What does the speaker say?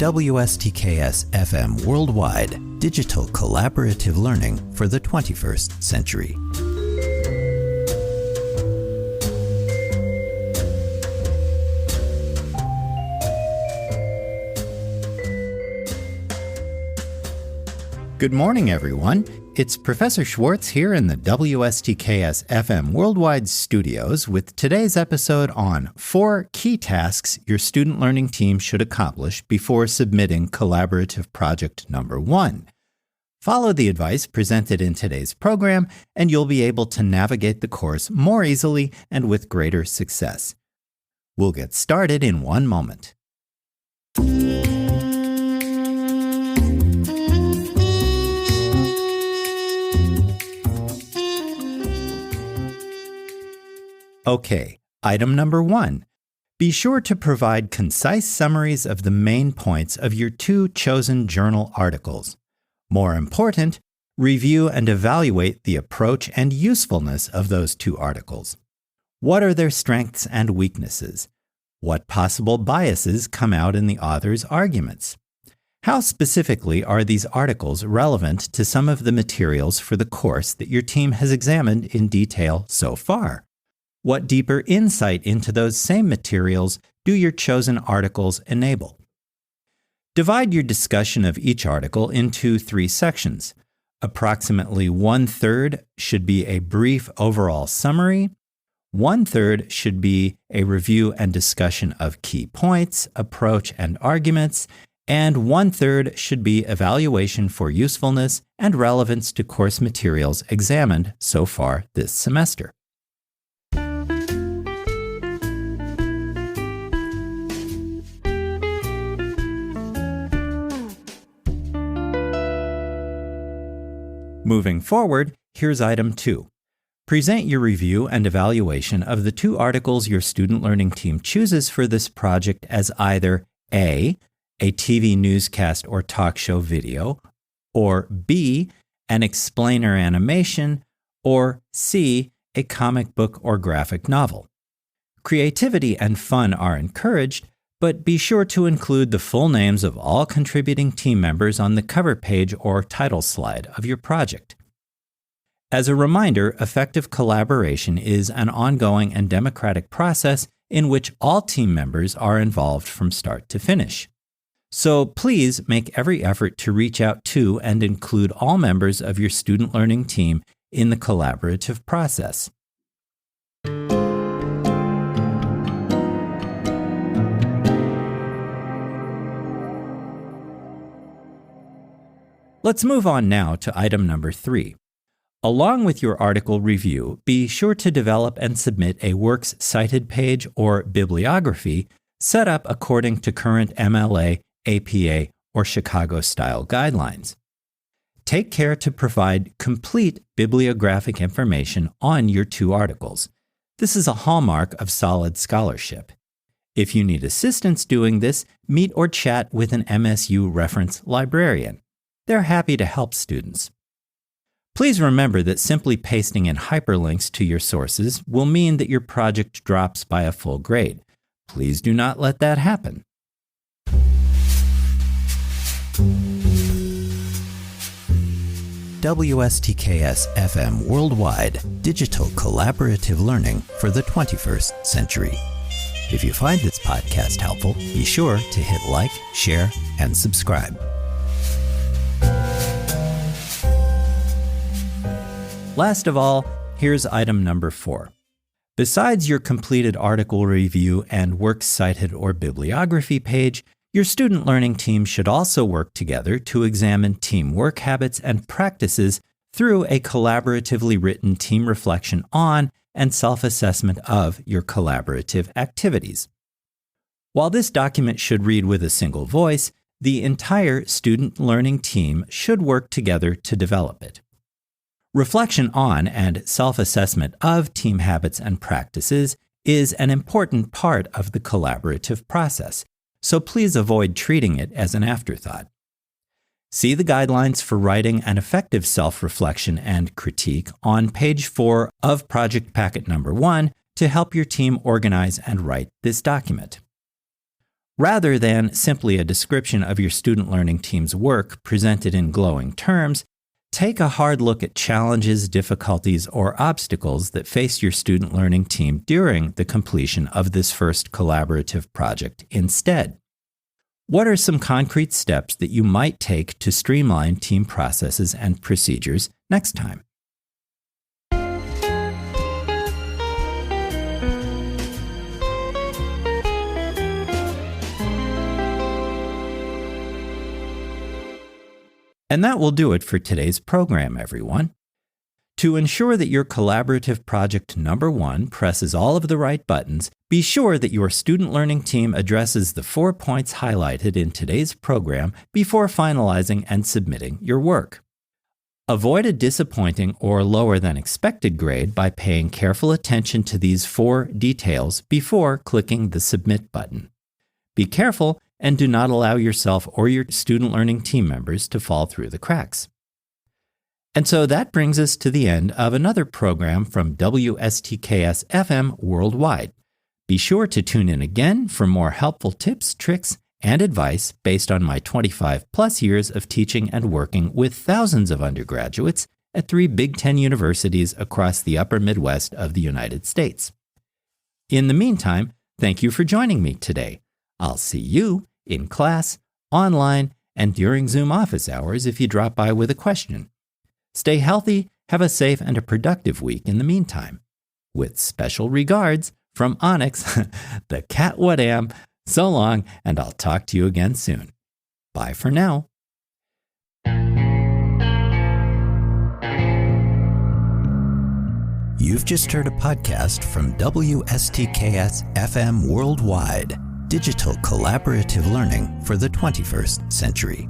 WSTKS-FM Worldwide, digital collaborative learning for the 21st century. Good morning, everyone. It's Professor Schwartz here in the WSTKS-FM Worldwide studios with today's episode on 4 key tasks your student learning team should accomplish before submitting collaborative project number 1. Follow the advice presented in today's program, and you'll be able to navigate the course more easily and with greater success. We'll get started in one moment. Okay, item number 1. Be sure to provide concise summaries of the main points of your 2 chosen journal articles. More important, review and evaluate the approach and usefulness of those 2 articles. What are their strengths and weaknesses? What possible biases come out in the author's arguments? How specifically are these articles relevant to some of the materials for the course that your team has examined in detail so far? What deeper insight into those same materials do your chosen articles enable? Divide your discussion of each article into 3 sections. Approximately 1/3 should be a brief overall summary, 1/3 should be a review and discussion of key points, approach, and arguments, and 1/3 should be evaluation for usefulness and relevance to course materials examined so far this semester. Moving forward, here's item 2. Present your review and evaluation of the 2 articles your student learning team chooses for this project as either A, a TV newscast or talk show video, or B, an explainer animation, or C, a comic book or graphic novel. Creativity and fun are encouraged, but be sure to include the full names of all contributing team members on the cover page or title slide of your project. As a reminder, effective collaboration is an ongoing and democratic process in which all team members are involved from start to finish. So please make every effort to reach out to and include all members of your student learning team in the collaborative process. Let's move on now to item number 3. Along with your article review, be sure to develop and submit a works cited page or bibliography set up according to current MLA, APA, or Chicago-style guidelines. Take care to provide complete bibliographic information on your 2 articles. This is a hallmark of solid scholarship. If you need assistance doing this, meet or chat with an MSU reference librarian. They're happy to help students. Please remember that simply pasting in hyperlinks to your sources will mean that your project drops by a full grade. Please do not let that happen. WSTKS-FM Worldwide, digital collaborative learning for the 21st century. If you find this podcast helpful, be sure to hit like, share, and subscribe. Last of all, here's item number 4. Besides your completed article review and works cited or bibliography page, your student learning team should also work together to examine team work habits and practices through a collaboratively written team reflection on and self-assessment of your collaborative activities. While this document should read with a single voice, the entire student learning team should work together to develop it. Reflection on and self-assessment of team habits and practices is an important part of the collaborative process, so please avoid treating it as an afterthought. See the guidelines for writing an effective self-reflection and critique on page 4 of Project Packet Number 1 to help your team organize and write this document. Rather than simply a description of your student learning team's work presented in glowing terms, take a hard look at challenges, difficulties, or obstacles that faced your student learning team during the completion of this first collaborative project instead. What are some concrete steps that you might take to streamline team processes and procedures next time? And that will do it for today's program, everyone. To ensure that your collaborative project number 1 presses all of the right buttons, be sure that your student learning team addresses the 4 points highlighted in today's program before finalizing and submitting your work. Avoid a disappointing or lower than expected grade by paying careful attention to these 4 details before clicking the Submit button. Be careful and do not allow yourself or your student learning team members to fall through the cracks. And so that brings us to the end of another program from WSTKS-FM Worldwide. Be sure to tune in again for more helpful tips, tricks, and advice based on my 25-plus years of teaching and working with thousands of undergraduates at 3 Big Ten universities across the upper Midwest of the United States. In the meantime, thank you for joining me today. I'll see you in class, online, and during Zoom office hours if you drop by with a question. Stay healthy, have a safe and a productive week in the meantime. With special regards from Onyx, the cat what am. So long, and I'll talk to you again soon. Bye for now. You've just heard a podcast from WSTKS-FM Worldwide, digital collaborative learning for the 21st century.